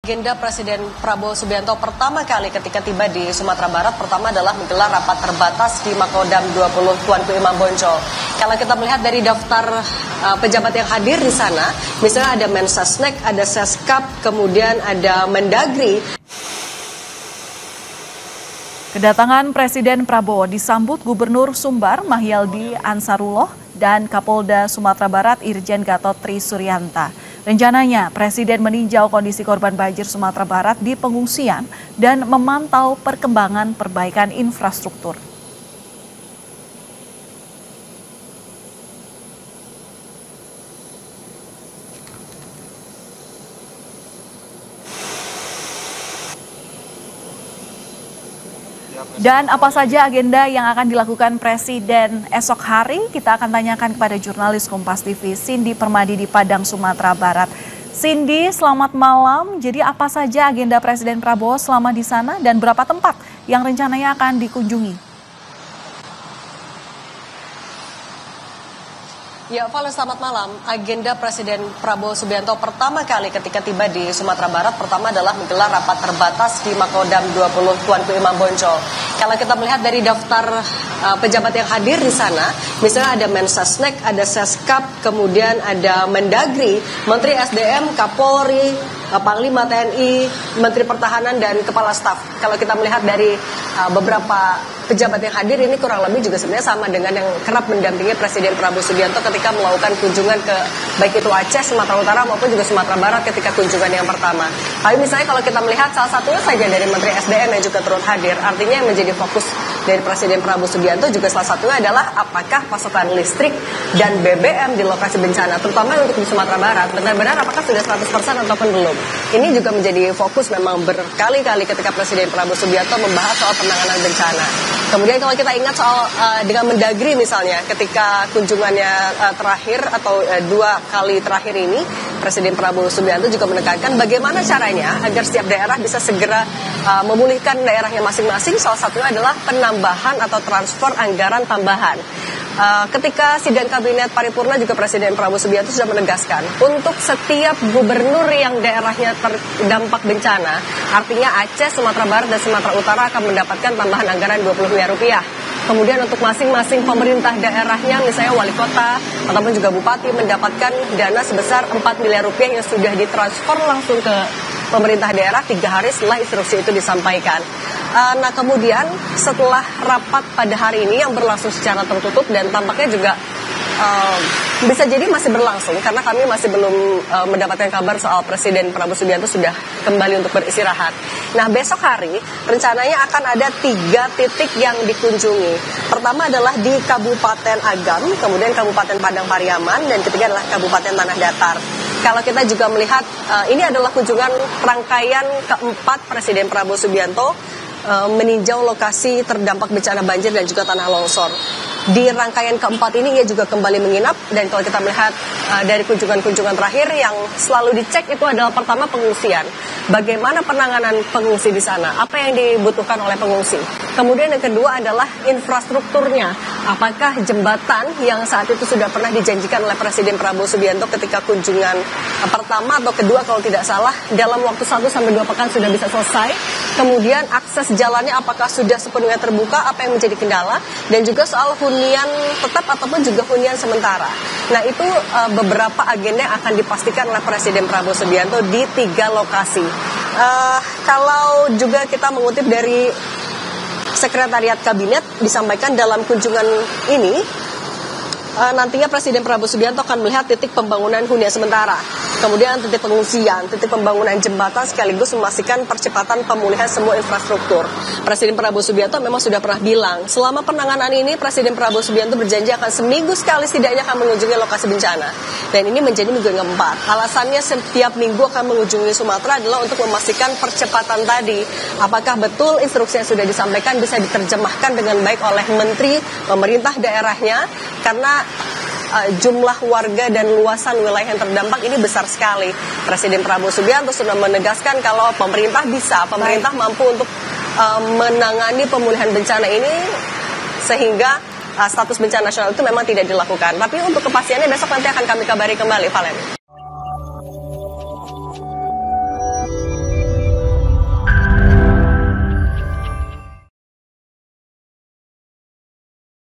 Agenda Presiden Prabowo Subianto pertama kali ketika tiba di Sumatera Barat pertama adalah menggelar rapat terbatas di Makodam 20 Tuanku Imam Bonjol. Kalau kita melihat dari daftar pejabat yang hadir di sana, misalnya ada Mensesnek, ada Seskap, kemudian ada Mendagri. Kedatangan Presiden Prabowo disambut Gubernur Sumbar Mahyaldi Ansarullah dan Kapolda Sumatera Barat Irjen Gatot Tri Suryanta. Rencananya Presiden meninjau kondisi korban banjir Sumatera Barat di pengungsian dan memantau perkembangan perbaikan infrastruktur. Dan apa saja agenda yang akan dilakukan Presiden esok hari? Kita akan tanyakan kepada jurnalis Kompas TV Cindy Permadi di Padang, Sumatera Barat. Cindy, selamat malam. Jadi apa saja agenda Presiden Prabowo selama di sana dan berapa tempat yang rencananya akan dikunjungi? Ya, Valen, selamat malam. Agenda Presiden Prabowo Subianto pertama kali ketika tiba di Sumatera Barat pertama adalah menggelar rapat terbatas di Makodam 20 Tuanku Imam Bonjol. Kalau kita melihat dari daftar pejabat yang hadir di sana, misalnya ada Mensesnek, ada Seskap, kemudian ada Mendagri, Menteri SDM, Kapolri, Panglima TNI, Menteri Pertahanan, dan Kepala Staf. Kalau kita melihat dari beberapa pejabat yang hadir ini kurang lebih juga sebenarnya sama dengan yang kerap mendampingi Presiden Prabowo Subianto ketika melakukan kunjungan ke baik itu Aceh, Sumatera Utara maupun juga Sumatera Barat ketika kunjungan yang pertama. Tapi misalnya kalau kita melihat salah satunya saja dari Menteri SDM yang juga turut hadir, artinya yang menjadi fokus dari Presiden Prabowo Subianto juga salah satunya adalah apakah pasokan listrik dan BBM di lokasi bencana, terutama untuk di Sumatera Barat, benar-benar apakah sudah 100% ataupun belum. Ini juga menjadi fokus memang berkali-kali ketika Presiden Prabowo Subianto membahas soal penanganan bencana. Kemudian kalau kita ingat soal dengan Mendagri misalnya, ketika kunjungannya terakhir atau 2 kali terakhir ini, Presiden Prabowo Subianto juga menekankan bagaimana caranya agar setiap daerah bisa segera memulihkan daerahnya masing-masing. Salah satunya adalah penambahan atau transfer anggaran tambahan. Ketika sidang kabinet paripurna juga Presiden Prabowo Subianto sudah menegaskan untuk setiap gubernur yang daerahnya terdampak bencana, artinya Aceh, Sumatera Barat, dan Sumatera Utara akan mendapatkan tambahan anggaran 20 miliar rupiah. Kemudian untuk masing-masing pemerintah daerahnya, misalnya wali kota ataupun juga bupati, mendapatkan dana sebesar 4 miliar rupiah yang sudah ditransfer langsung ke pemerintah daerah 3 hari setelah instruksi itu disampaikan. Nah kemudian setelah rapat pada hari ini yang berlangsung secara tertutup dan tampaknya juga bisa jadi masih berlangsung karena kami masih belum mendapatkan kabar soal Presiden Prabowo Subianto sudah kembali untuk beristirahat. Nah besok hari rencananya akan ada 3 titik yang dikunjungi. Pertama adalah di Kabupaten Agam, kemudian Kabupaten Padang Pariaman, dan ketiga adalah Kabupaten Tanah Datar. Kalau kita juga melihat ini adalah kunjungan rangkaian keempat Presiden Prabowo Subianto meninjau lokasi terdampak bencana banjir dan juga tanah longsor. Di rangkaian keempat ini ia juga kembali menginap, dan kalau kita melihat dari kunjungan-kunjungan terakhir yang selalu dicek itu adalah pertama pengungsian. Bagaimana penanganan pengungsi di sana? Apa yang dibutuhkan oleh pengungsi? Kemudian yang kedua adalah infrastrukturnya. Apakah jembatan yang saat itu sudah pernah dijanjikan oleh Presiden Prabowo Subianto ketika kunjungan pertama atau kedua kalau tidak salah dalam waktu 1-2 pekan sudah bisa selesai? Kemudian akses jalannya apakah sudah sepenuhnya terbuka? Apa yang menjadi kendala? Dan juga soal hunian tetap ataupun juga hunian sementara. Nah itu beberapa agenda yang akan dipastikan oleh Presiden Prabowo Subianto di 3 lokasi. Kalau juga kita mengutip dari Sekretariat Kabinet, disampaikan dalam kunjungan ini nantinya Presiden Prabowo Subianto akan melihat titik pembangunan hunian sementara, kemudian titik pengungsian, titik pembangunan jembatan, sekaligus memastikan percepatan pemulihan semua infrastruktur. Presiden Prabowo Subianto memang sudah pernah bilang, selama penanganan ini Presiden Prabowo Subianto berjanji akan seminggu sekali setidaknya akan mengunjungi lokasi bencana. Dan ini menjadi minggu yang keempat. Alasannya setiap minggu akan mengunjungi Sumatera adalah untuk memastikan percepatan tadi. Apakah betul instruksi yang sudah disampaikan bisa diterjemahkan dengan baik oleh menteri, pemerintah daerahnya, karena jumlah warga dan luasan wilayah yang terdampak ini besar sekali. Presiden Prabowo Subianto sudah menegaskan kalau pemerintah mampu untuk menangani pemulihan bencana ini sehingga status bencana nasional itu memang tidak dilakukan. Tapi untuk kepastiannya besok nanti akan kami kabari kembali, Valen.